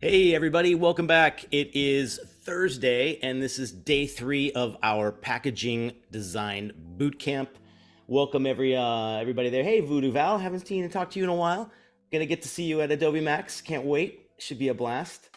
Hey everybody, welcome back. It is Thursday and this is day 3 of our packaging design bootcamp. Welcome everybody there. Hey Voodoo Val, haven't seen and talked to you in a while. Gonna get to see you at Adobe Max. Can't wait. Should be a blast.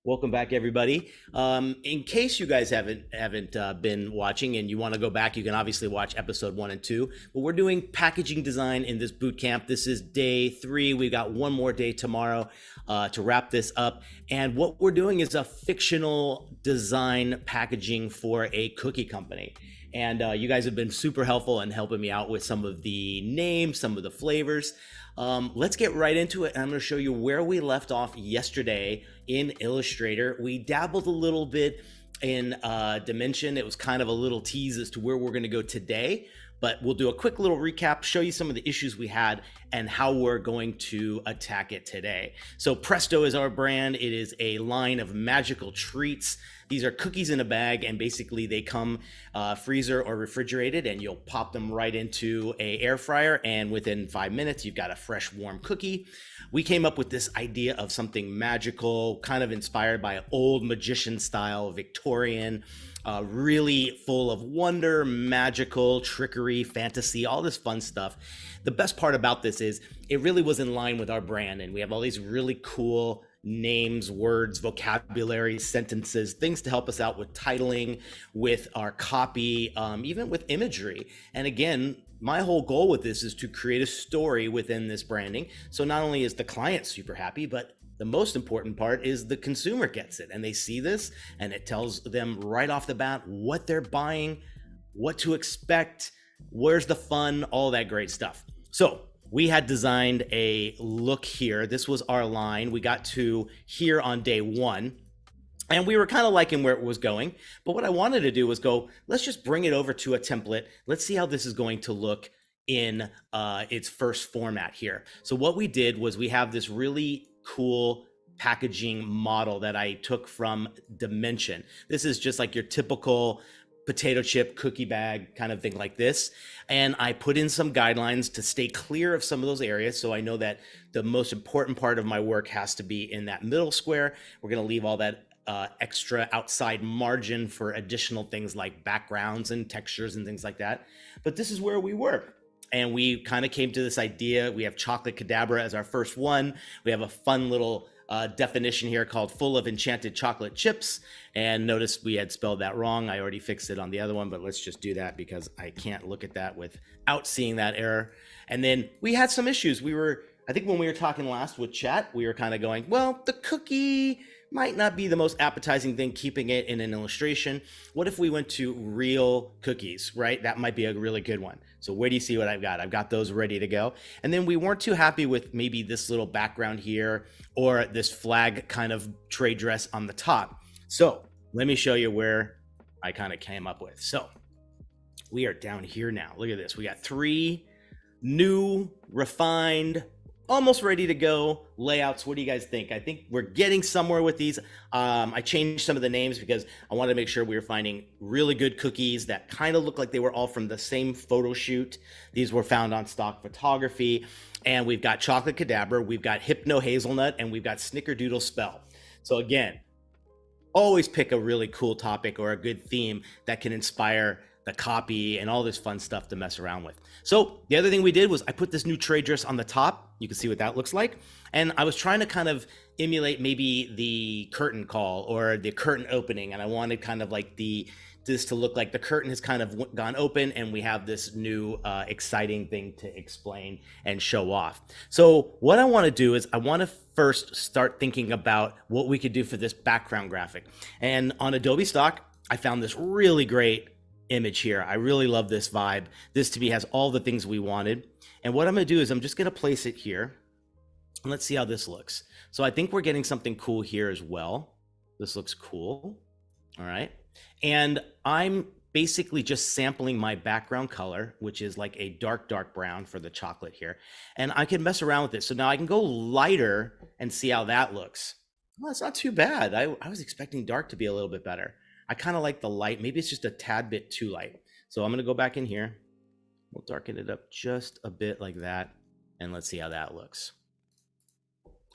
Welcome back, everybody. In case you guys haven't been watching and you want to go back, you can obviously watch episode 1 and 2. But we're doing packaging design in this boot camp. This is day 3. We've got one more day tomorrow to wrap this up. And what we're doing is a fictional design packaging for a cookie company. And you guys have been super helpful in helping me out with some of the names, some of the flavors. Let's get right into it. I'm going to show you where we left off yesterday in Illustrator. We dabbled a little bit in Dimension. It was kind of a little tease as to where we're going to go today, but we'll do a quick little recap, show you some of the issues we had and how we're going to attack it today. So Presto is our brand. It is a line of magical treats. These are cookies in a bag, and basically they come freezer or refrigerated, and you'll pop them right into a air fryer, and within 5 minutes you've got a fresh warm cookie. We came up with this idea of something magical, kind of inspired by old magician style, Victorian, really full of wonder, magical, trickery, fantasy, all this fun stuff. The best part about this is it really was in line with our brand, and we have all these really cool names, words, vocabulary, sentences, things to help us out with titling, with our copy, even with imagery. And again, my whole goal with this is to create a story within this branding. So not only is the client super happy, but the most important part is the consumer gets it and they see this and it tells them right off the bat what they're buying, what to expect, where's the fun, all that great stuff. So we had designed a look here. This was our line. We got to here on day 1 and we were kind of liking where it was going. But what I wanted to do was go, let's just bring it over to a template. Let's see how this is going to look in its first format here. So what we did was we have this really cool packaging model that I took from Dimension. This is just like your typical potato chip cookie bag kind of thing like this. And I put in some guidelines to stay clear of some of those areas. So I know that the most important part of my work has to be in that middle square. We're going to leave all that extra outside margin for additional things like backgrounds and textures and things like that. But this is where we were. And we kind of came to this idea. We have Chocolate Cadabra as our first one. We have a fun little definition here called full of enchanted chocolate chips. And notice we had spelled that wrong. I already fixed it on the other one, but let's just do that because I can't look at that without seeing that error. And then we had some issues. I think when we were talking last with chat, we were kind of going, well, the cookie might not be the most appetizing thing, keeping it in an illustration. What if we went to real cookies, right? That might be a really good one. So where do you see what I've got? I've got those ready to go. And then we weren't too happy with maybe this little background here or this flag kind of trade dress on the top. So let me show you where I kind of came up with. So we are down here now. Look at this. We got 3 new, refined, almost ready to go layouts. What do you guys think? I think we're getting somewhere with these. I changed some of the names because I wanted to make sure we were finding really good cookies that kind of look like they were all from the same photo shoot. These were found on stock photography. And we've got Chocolate Cadabra, we've got Hypno Hazelnut, and we've got Snickerdoodle Spell. So again, always pick a really cool topic or a good theme that can inspire the copy and all this fun stuff to mess around with. So the other thing we did was I put this new trade dress on the top. You can see what that looks like. And I was trying to kind of emulate maybe the curtain call or the curtain opening. And I wanted kind of like this to look like the curtain has kind of gone open and we have this new exciting thing to explain and show off. So what I want to do is I want to first start thinking about what we could do for this background graphic. And on Adobe Stock, I found this really great image here. I really love this vibe. This to me has all the things we wanted. And what I'm going to do is I'm just going to place it here. And let's see how this looks. So I think we're getting something cool here as well. This looks cool. All right. And I'm basically just sampling my background color, which is like a dark brown for the chocolate here. And I can mess around with it. So now I can go lighter and see how that looks. Well, it's not too bad. I was expecting dark to be a little bit better. I kind of like the light. Maybe it's just a tad bit too light. So I'm going to go back in here. We'll darken it up just a bit like that. And let's see how that looks.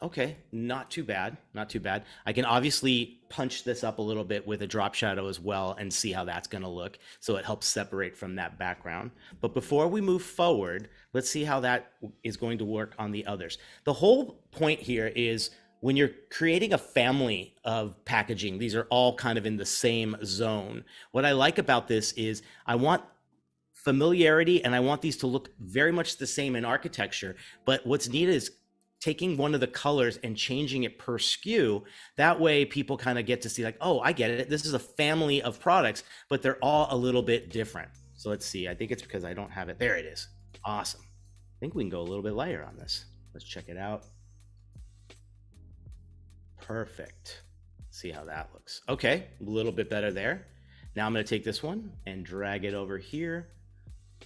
Okay, not too bad, not too bad. I can obviously punch this up a little bit with a drop shadow as well and see how that's going to look. So it helps separate from that background. But before we move forward, let's see how that is going to work on the others. The whole point here is when you're creating a family of packaging, these are all kind of in the same zone. What I like about this is I want familiarity and I want these to look very much the same in architecture. But what's neat is taking one of the colors and changing it per SKU. That way people kind of get to see like, oh, I get it. This is a family of products, but they're all a little bit different. So let's see. I think it's because I don't have it. There it is. Awesome. I think we can go a little bit lighter on this. Let's check it out. Perfect. See how that looks. Okay, a little bit better there. Now I'm going to take this one and drag it over here,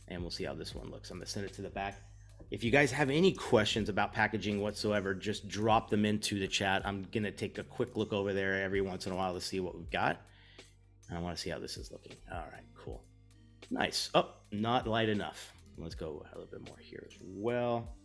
and we'll see how this one looks. I'm going to send it to the back. If you guys have any questions about packaging whatsoever, just drop them into the chat. I'm going to take a quick look over there every once in a while to see what we've got. And I want to see how this is looking. All right, cool. Nice. Oh, not light enough. Let's go a little bit more here as well.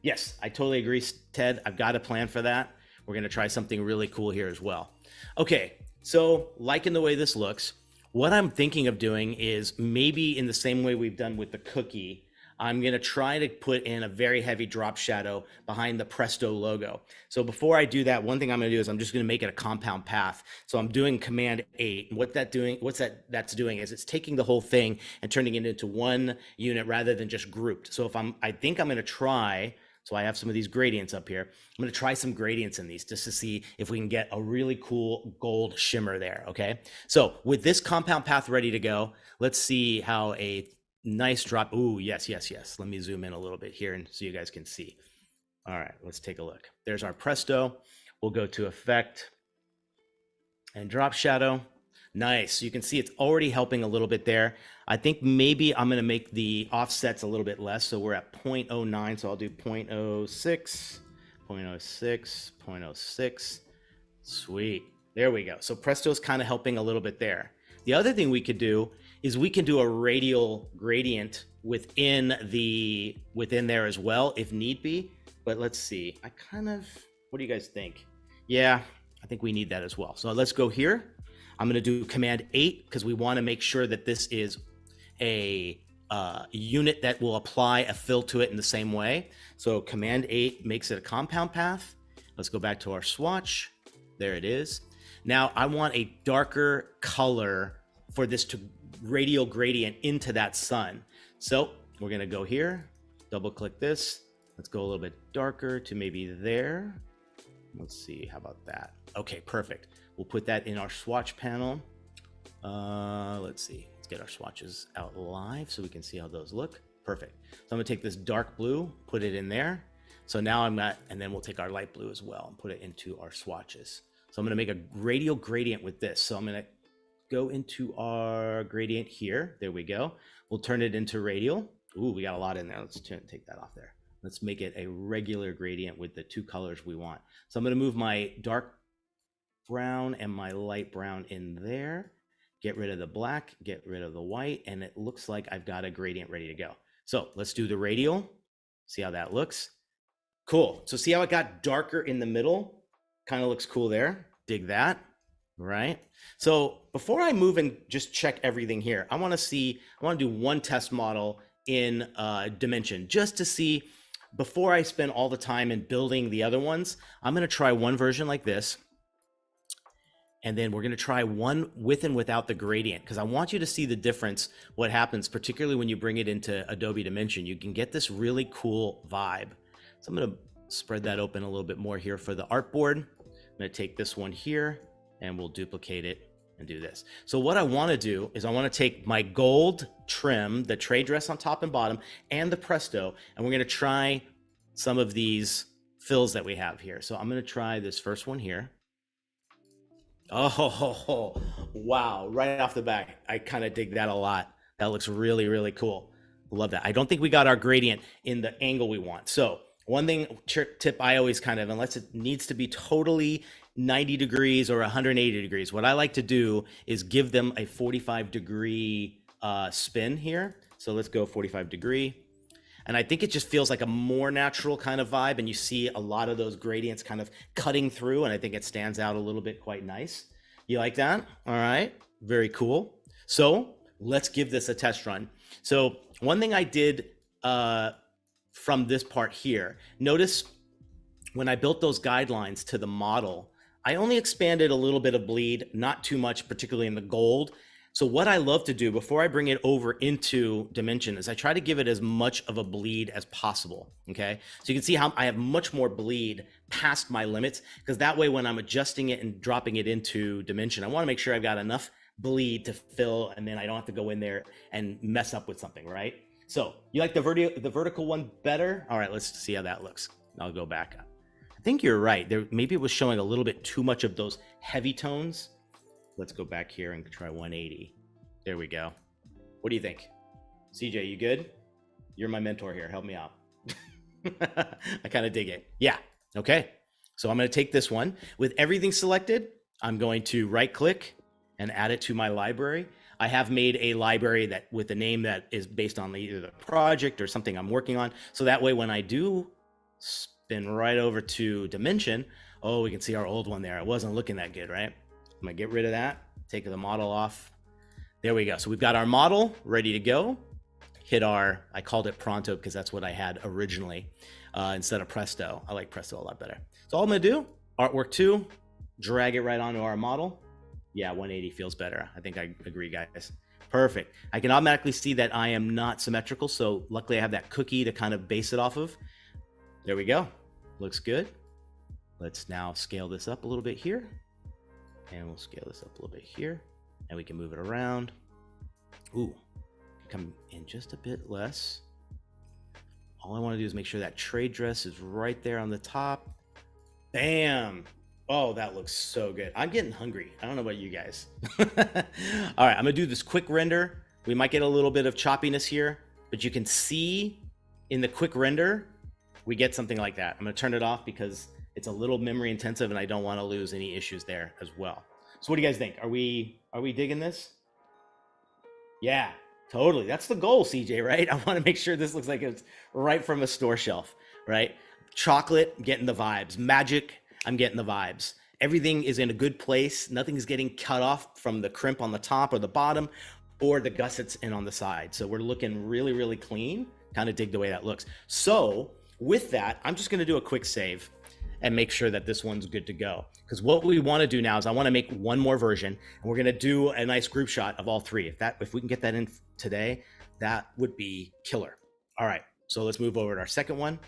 Yes, I totally agree, Ted. I've got a plan for that. We're going to try something really cool here as well. Okay, so liking the way this looks, what I'm thinking of doing is maybe in the same way we've done with the cookie, I'm going to try to put in a very heavy drop shadow behind the Presto logo. So before I do that, one thing I'm going to do is I'm just going to make it a compound path. So I'm doing Command 8. And that's doing is it's taking the whole thing and turning it into one unit rather than just grouped. So I think I'm going to try. So I have some of these gradients up here. I'm going to try some gradients in these just to see if we can get a really cool gold shimmer there. Okay. So with this compound path ready to go, let's see how a nice drop. Ooh, yes, yes, yes. Let me zoom in a little bit here and so you guys can see. All right, let's take a look. There's our Presto. We'll go to Effect and Drop Shadow. Nice. You can see it's already helping a little bit there. I think maybe I'm going to make the offsets a little bit less. So we're at 0.09. So I'll do 0.06, 0.06, 0.06. Sweet. There we go. So Presto's kind of helping a little bit there. The other thing we could do is we can do a radial gradient within there as well if need be. But let's see. What do you guys think? Yeah, I think we need that as well. So let's go here. I'm going to do Command 8 because we want to make sure that this is a unit that will apply a fill to it in the same way. So Command 8 makes it a compound path. Let's go back to our swatch. There it is. Now I want a darker color for this to radial gradient into that sun. So we're going to go here, double click this. Let's go a little bit darker to maybe there. Let's see, how about that? Okay, perfect. We'll put that in our swatch panel. Let's see, let's get our swatches out live so we can see how those look. Perfect. So I'm gonna take this dark blue, put it in there. So now and then we'll take our light blue as well and put it into our swatches. So I'm gonna make a radial gradient with this. So I'm gonna go into our gradient here. There we go. We'll turn it into radial. Ooh, we got a lot in there. Let's take that off there. Let's make it a regular gradient with the two colors we want. So I'm going to move my dark brown and my light brown in there. Get rid of the black, get rid of the white, and it looks like I've got a gradient ready to go. So let's do the radial. See how that looks. Cool. So see how it got darker in the middle? Kind of looks cool there. Dig that. Right. So before I move and just check everything here, I want to do one test model in Dimension just to see. Before I spend all the time in building the other ones, I'm going to try one version like this. And then we're going to try one with and without the gradient because I want you to see the difference, what happens, particularly when you bring it into Adobe Dimension. You can get this really cool vibe. So I'm going to spread that open a little bit more here for the artboard. I'm going to take this one here and we'll duplicate it and do this. So what I want to do is I want to take my gold trim, the tray dress on top and bottom, and the Presto, and we're going to try some of these fills that we have here. So I'm going to try this first one here. Oh, wow. Right off the bat, I kind of dig that a lot. That looks really, really cool. Love that. I don't think we got our gradient in the angle we want. So one tip I always unless it needs to be totally 90 degrees or 180 degrees, what I like to do is give them a 45-degree spin here. So let's go 45 degree. And I think it just feels like a more natural kind of vibe. And you see a lot of those gradients kind of cutting through. And I think it stands out a little bit quite nice. You like that? All right. Very cool. So let's give this a test run. So one thing I did from this part here, notice when I built those guidelines to the model, I only expanded a little bit of bleed, not too much, particularly in the gold. So what I love to do before I bring it over into Dimension is I try to give it as much of a bleed as possible, okay? So you can see how I have much more bleed past my limits, because that way when I'm adjusting it and dropping it into Dimension, I wanna make sure I've got enough bleed to fill, and then I don't have to go in there and mess up with something, right? So you like the vertical one better? All right, let's see how that looks. I'll go back. I think you're right. Maybe it was showing a little bit too much of those heavy tones. Let's go back here and try 180. There we go. What do you think? CJ, you good? You're my mentor here. Help me out. I kind of dig it. Yeah. Okay. So I'm going to take this one. With everything selected, I'm going to right click and add it to my library. I have made a library that with a name that is based on either the project or something I'm working on. So that way when I do spin right over to Dimension, oh, we can see our old one there. It wasn't looking that good, right? I'm gonna get rid of that, take the model off. There we go. So we've got our model ready to go. Hit our, I called it Pronto because that's what I had originally instead of Presto. I like Presto a lot better. So all I'm gonna do, artwork 2, drag it right onto our model. Yeah, 180 feels better. I think I agree, guys. Perfect. I can automatically see that I am not symmetrical, so luckily I have that cookie to kind of base it off of. There we go. Looks good. Let's now scale this up a little bit here. And we'll scale this up a little bit here. And we can move it around. Ooh, come in just a bit less. All I want to do is make sure that trade dress is right there on the top. Bam. Oh, that looks so good. I'm getting hungry. I don't know about you guys. All right, I'm gonna do this quick render. We might get a little bit of choppiness here, but you can see in the quick render, we get something like that. I'm gonna turn it off because it's a little memory intensive and I don't wanna lose any issues there as well. So what do you guys think? Are we digging this? Yeah, totally. That's the goal, CJ, right? I wanna make sure this looks like it's right from a store shelf, right? Chocolate, getting the vibes. Magic, I'm getting the vibes. Everything is in a good place. Nothing's getting cut off from the crimp on the top or the bottom or the gussets in on the side. So we're looking really, really clean. Kind of dig the way that looks. So with that, I'm just gonna do a quick save and make sure that this one's good to go. Because what we wanna do now is I wanna make one more version and we're gonna do a nice group shot of all three. If we can get that in today, that would be killer. All right, so let's move over to our second one.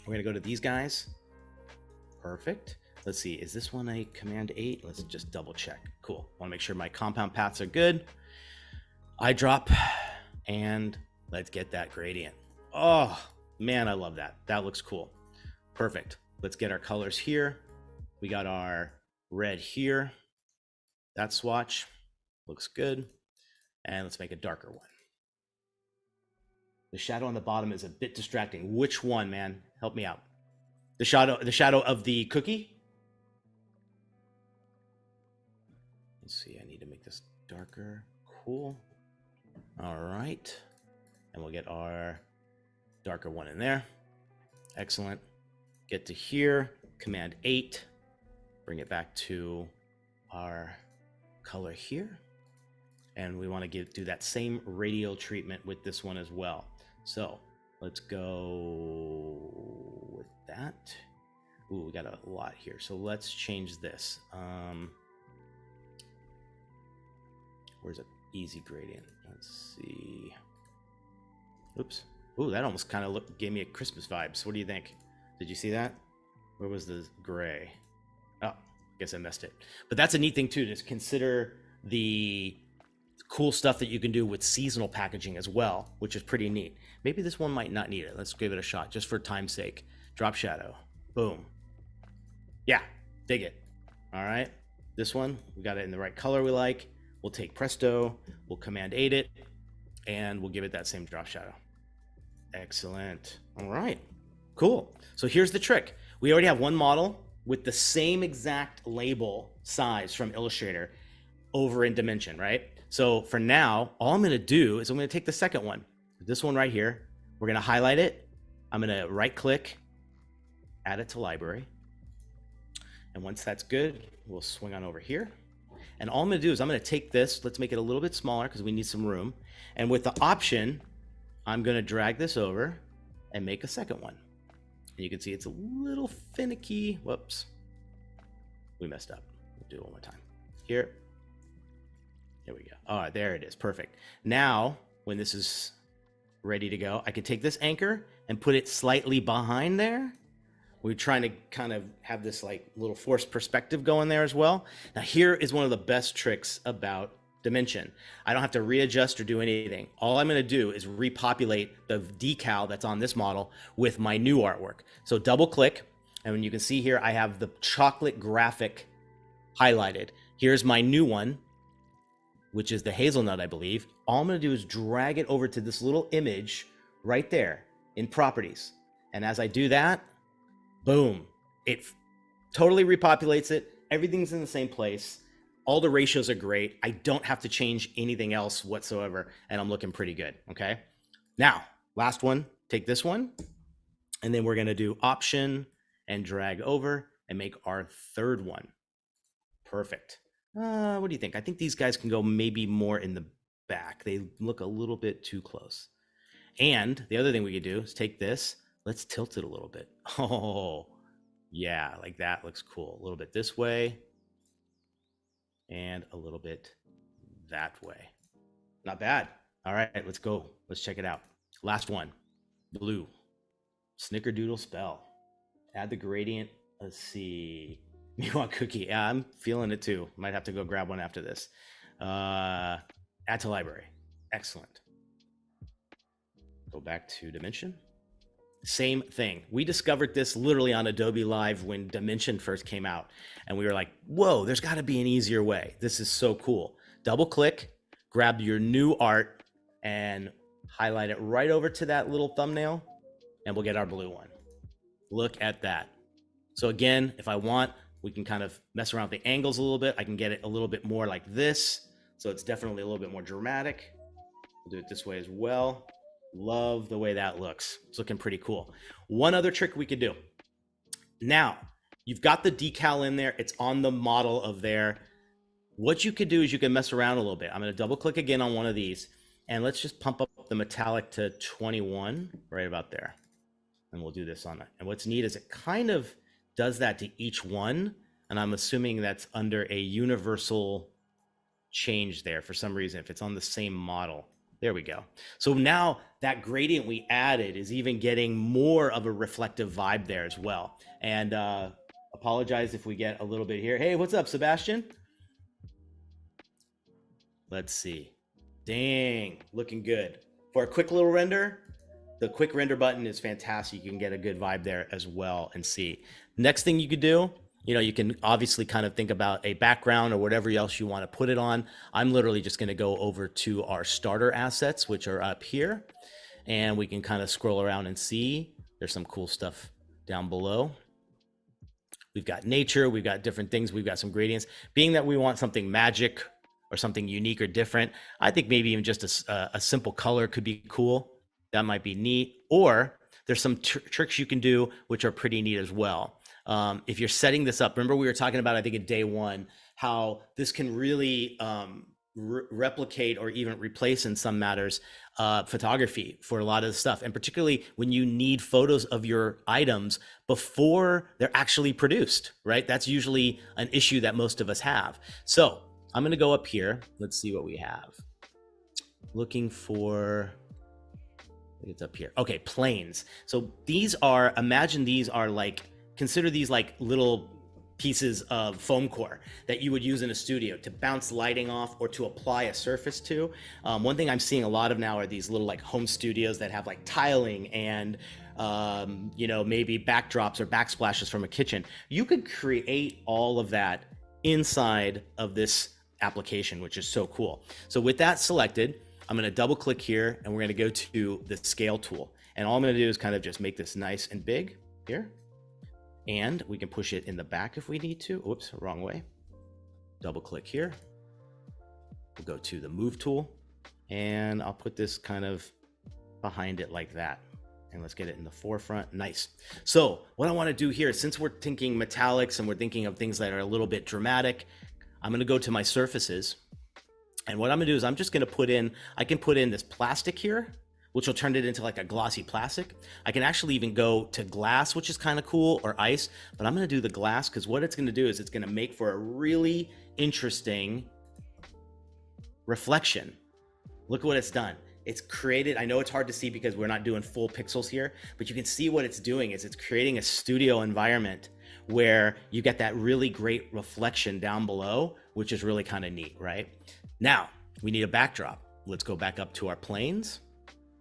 We're gonna go to these guys. Perfect. Let's see, is this one a Command 8? Let's just double check. Cool. Want to make sure my compound paths are good. I drop and let's get that gradient. Oh man, I love that. That looks cool. Perfect. Let's get our colors here. We got our red here. That swatch looks good. And let's make a darker one. The shadow on the bottom is a bit distracting. Which one, man? Help me out. The shadow of the cookie. Let's see, I need to make this darker. Cool. All right. And we'll get our darker one in there. Excellent. Get to here, Command 8. Bring it back to our color here. And we want to do that same radial treatment with this one as well. So let's go with that. Ooh, we got a lot here. So let's change this. Where's an easy gradient? Let's see. Oops. Ooh, that almost kind of gave me a Christmas vibes. What do you think? Did you see that? Where was the gray? Oh, guess I missed it. But that's a neat thing too, to consider the cool stuff that you can do with seasonal packaging as well, which is pretty neat. Maybe this one might not need it. Let's give it a shot just for time's sake. Drop shadow. Boom. Yeah, dig it. All right. This one, we got it in the right color we like. We'll take Presto, we'll Command 8 it, and we'll give it that same drop shadow. Excellent. All right, cool. So here's the trick. We already have one model with the same exact label size from Illustrator over in Dimension, right? So for now, all I'm gonna do is I'm gonna take the second one, this one right here. We're gonna highlight it. I'm gonna right click, add it to library. And once that's good, we'll swing on over here. And all I'm gonna do is I'm gonna take this, let's make it a little bit smaller because we need some room. And with the option, I'm gonna drag this over and make a second one. And you can see it's a little finicky. Whoops, we messed up. We'll do it one more time. Here we go. All right, there it is, perfect. Now, when this is ready to go, I can take this anchor and put it slightly behind there. We're trying to kind of have this like little forced perspective going there as well. Now here is one of the best tricks about Dimension. I don't have to readjust or do anything. All I'm going to do is repopulate the decal that's on this model with my new artwork. So double click, and when you can see here, I have the chocolate graphic highlighted. Here's my new one, which is the hazelnut, I believe. All I'm going to do is drag it over to this little image right there in properties. And as I do that, boom, it totally repopulates it. Everything's in the same place. All the ratios are great. I don't have to change anything else whatsoever, and I'm looking pretty good, okay? Now, last one, take this one, and then we're gonna do Option and drag over and make our third one. Perfect. What do you think? I think these guys can go maybe more in the back. They look a little bit too close. And the other thing we could do is take this, let's tilt it a little bit. Oh, yeah, like that looks cool. A little bit this way and a little bit that way. Not bad. All right, let's go. Let's check it out. Last one, blue. Snickerdoodle spell. Add the gradient. Let's see. You want cookie? Yeah, I'm feeling it too. Might have to go grab one after this. Add to library. Excellent. Go back to Dimension. Same thing. We discovered this literally on Adobe Live when Dimension first came out. And we were like, whoa, there's got to be an easier way. This is so cool. Double click, grab your new art and highlight it right over to that little thumbnail, and we'll get our blue one. Look at that. So again, if I want, we can kind of mess around with the angles a little bit. I can get it a little bit more like this. So it's definitely a little bit more dramatic. We'll do it this way as well. Love the way that looks. It's looking pretty cool. One other trick we could do. Now, you've got the decal in there. It's on the model of there. What you could do is you can mess around a little bit. I'm going to double click again on one of these, and let's just pump up the metallic to 21, right about there. And we'll do this on it. And what's neat is it kind of does that to each one. And I'm assuming that's under a universal change there for some reason, if it's on the same model. There we go. So now that gradient we added is even getting more of a reflective vibe there as well. And apologize if we get a little bit here. Hey, what's up, Sebastian? Let's see. Dang, looking good. For a quick little render, the quick render button is fantastic. You can get a good vibe there as well and see. Next thing you could do, you can obviously kind of think about a background or whatever else you want to put it on. I'm literally just going to go over to our starter assets, which are up here, and we can kind of scroll around and see. There's some cool stuff down below. We've got nature, we've got different things, we've got some gradients. Being that we want something magic or something unique or different, I think maybe even just a simple color could be cool. That might be neat. Or there's some tricks you can do which are pretty neat as well. If you're setting this up, remember we were talking about, I think in day one, how this can really replicate or even replace in some matters photography for a lot of the stuff. And particularly when you need photos of your items before they're actually produced, right? That's usually an issue that most of us have. So I'm going to go up here. Let's see what we have. Looking for, it's up here. Okay, planes. So these are, imagine these are like, consider these like little pieces of foam core that you would use in a studio to bounce lighting off or to apply a surface to. One thing I'm seeing a lot of now are these little like home studios that have like tiling and maybe backdrops or backsplashes from a kitchen. You could create all of that inside of this application, which is so cool. So with that selected, I'm going to double click here and we're going to go to the scale tool. And all I'm going to do is kind of just make this nice and big here. And we can push it in the back if we need to. Oops, wrong way. Double click here. We'll go to the move tool and I'll put this kind of behind it like that. And let's get it in the forefront. Nice. So what I want to do here, since we're thinking metallics and we're thinking of things that are a little bit dramatic, I'm going to go to my surfaces. And what I'm going to do is I'm just going to put in, I can put in this plastic here, which will turn it into like a glossy plastic. I can actually even go to glass, which is kind of cool, or ice, but I'm going to do the glass because what it's going to do is it's going to make for a really interesting reflection. Look at what it's done. It's created, I know it's hard to see because we're not doing full pixels here, but you can see what it's doing is it's creating a studio environment where you get that really great reflection down below, which is really kind of neat, right? Now, we need a backdrop. Let's go back up to our planes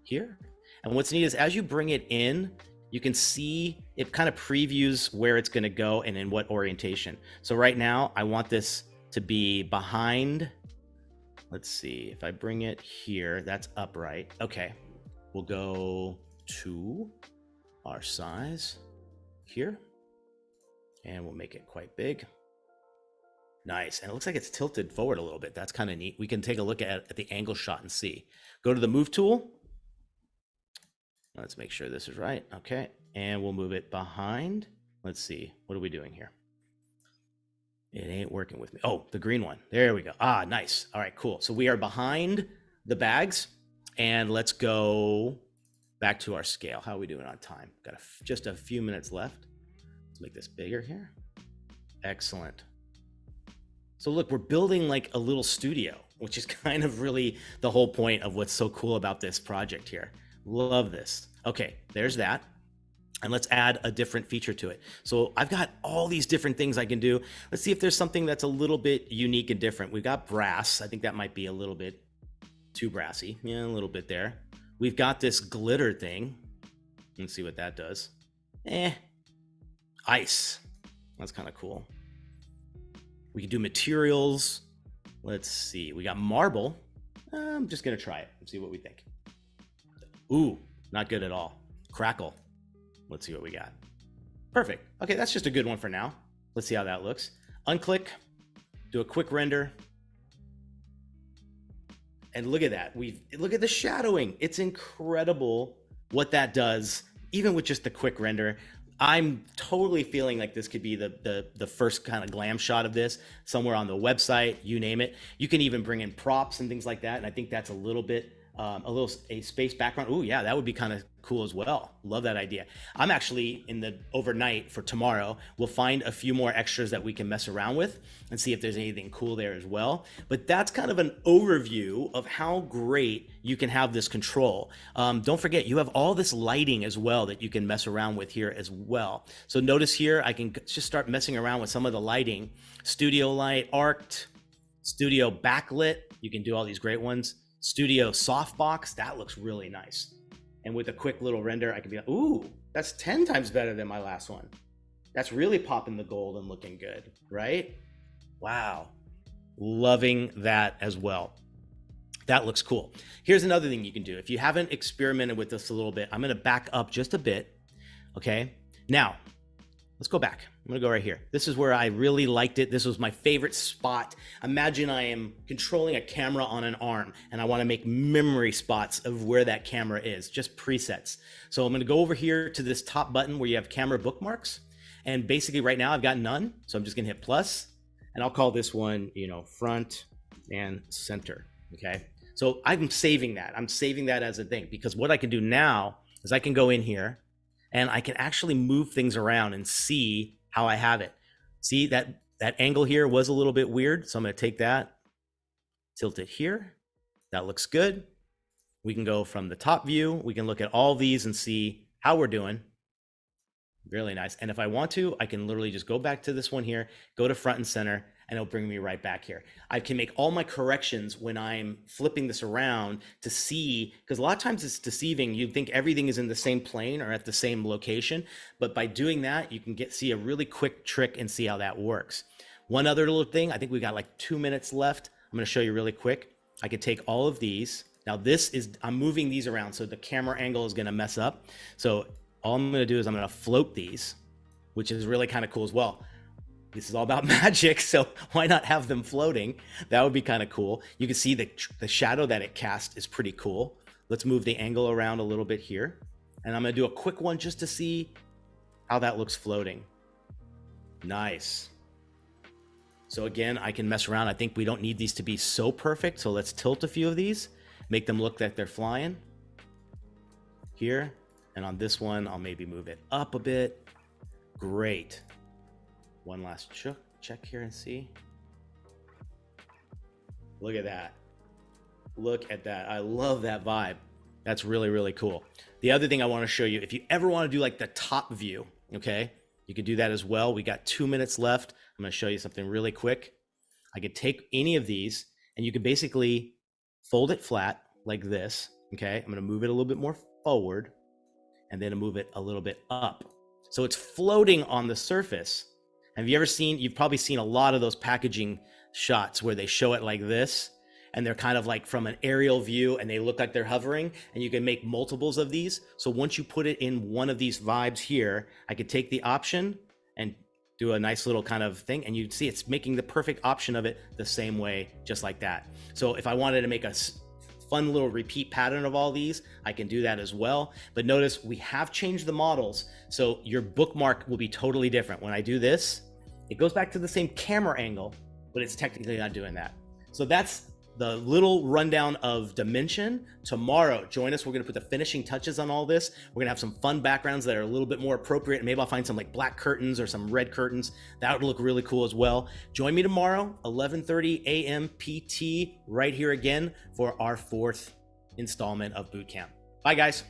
here. And what's neat is as you bring it in, you can see it kind of previews where it's going to go and in what orientation. So right now, I want this to be behind. Let's see if I bring it here, that's upright. Okay, we'll go to our size here and we'll make it quite big. Nice. And it looks like it's tilted forward a little bit. That's kind of neat. We can take a look at the angle shot and see. Go to the move tool. Let's make sure this is right. Okay. And we'll move it behind. Let's see. What are we doing here? It ain't working with me. Oh, the green one. There we go. Ah, nice. All right, cool. So we are behind the bags and let's go back to our scale. How are we doing on time? Got just a few minutes left. Let's make this bigger here. Excellent. So look, we're building like a little studio, which is kind of really the whole point of what's so cool about this project here. Love this. Okay, there's that. And let's add a different feature to it. So I've got all these different things I can do. Let's see if there's something that's a little bit unique and different. We've got brass. I think that might be a little bit too brassy. Yeah, a little bit there. We've got this glitter thing. Let's see what that does. Ice. That's kind of cool. We can do materials. Let's see. We got marble. I'm just going to try it and see what we think. Ooh, not good at all. Crackle. Let's see what we got. Perfect. Okay, that's just a good one for now. Let's see how that looks. Unclick, do a quick render. And look at that. Look at the shadowing. It's incredible what that does, even with just the quick render. I'm totally feeling like this could be the first kind of glam shot of this somewhere on the website, you name it. You can even bring in props and things like that. And I think that's a little bit a space background. Oh yeah, that would be kind of cool as well. Love that idea. I'm actually in the overnight for tomorrow. We'll find a few more extras that we can mess around with and see if there's anything cool there as well. But that's kind of an overview of how great you can have this control. Don't forget, you have all this lighting as well that you can mess around with here as well. So notice here, I can just start messing around with some of the lighting. Studio light, arced, studio backlit. You can do all these great ones. Studio softbox, that looks really nice. And with a quick little render, I can be like, ooh, that's 10 times better than my last one. That's really popping the gold and looking good, right? Wow, loving that as well. That looks cool. Here's another thing you can do. If you haven't experimented with this a little bit, I'm gonna back up just a bit, okay? Now, let's go back. I'm gonna go right here. This is where I really liked it. This was my favorite spot. Imagine I am controlling a camera on an arm and I wanna make memory spots of where that camera is, just presets. So I'm gonna go over here to this top button where you have camera bookmarks. And basically right now I've got none. So I'm just gonna hit plus and I'll call this one, front and center, okay? So I'm saving that. I'm saving that as a thing because what I can do now is I can go in here and I can actually move things around and see how I have it. See that angle here was a little bit weird. So I'm gonna take that, tilt it here. That looks good. We can go from the top view. We can look at all these and see how we're doing. Really nice. And if I want to, I can literally just go back to this one here, go to front and center, and it'll bring me right back here. I can make all my corrections when I'm flipping this around to see, because a lot of times it's deceiving. You'd think everything is in the same plane or at the same location, but by doing that, you can see a really quick trick and see how that works. One other little thing, I think we got like 2 minutes left. I'm gonna show you really quick. I could take all of these. Now I'm moving these around, so the camera angle is gonna mess up. So all I'm gonna do is I'm gonna float these, which is really kind of cool as well. This is all about magic, so why not have them floating? That would be kind of cool. You can see the shadow that it cast is pretty cool. Let's move the angle around a little bit here. And I'm gonna do a quick one just to see how that looks floating. Nice. So again, I can mess around. I think we don't need these to be so perfect. So let's tilt a few of these, make them look like they're flying here. And on this one, I'll maybe move it up a bit. Great. One last check here and see. Look at that. Look at that. I love that vibe. That's really, really cool. The other thing I want to show you, if you ever want to do like the top view, okay, you can do that as well. We got 2 minutes left. I'm going to show you something really quick. I could take any of these and you can basically fold it flat like this. Okay. I'm going to move it a little bit more forward and then move it a little bit up. So it's floating on the surface. Have you ever seen, you've probably seen a lot of those packaging shots where they show it like this and they're kind of like from an aerial view and they look like they're hovering, and you can make multiples of these. So once you put it in one of these vibes here, I could take the option and do a nice little kind of thing, and you'd see it's making the perfect option of it the same way, just like that. So if I wanted to make a fun little repeat pattern of all these, I can do that as well. But notice we have changed the models, so your bookmark will be totally different. When I do this, it goes back to the same camera angle, but it's technically not doing that. So that's the little rundown of Dimension. Tomorrow, join us. We're going to put the finishing touches on all this. We're going to have some fun backgrounds that are a little bit more appropriate. Maybe I'll find some like black curtains or some red curtains. That would look really cool as well. Join me tomorrow, 11:30 a.m. PT, right here again for our 4th installment of Bootcamp. Bye, guys.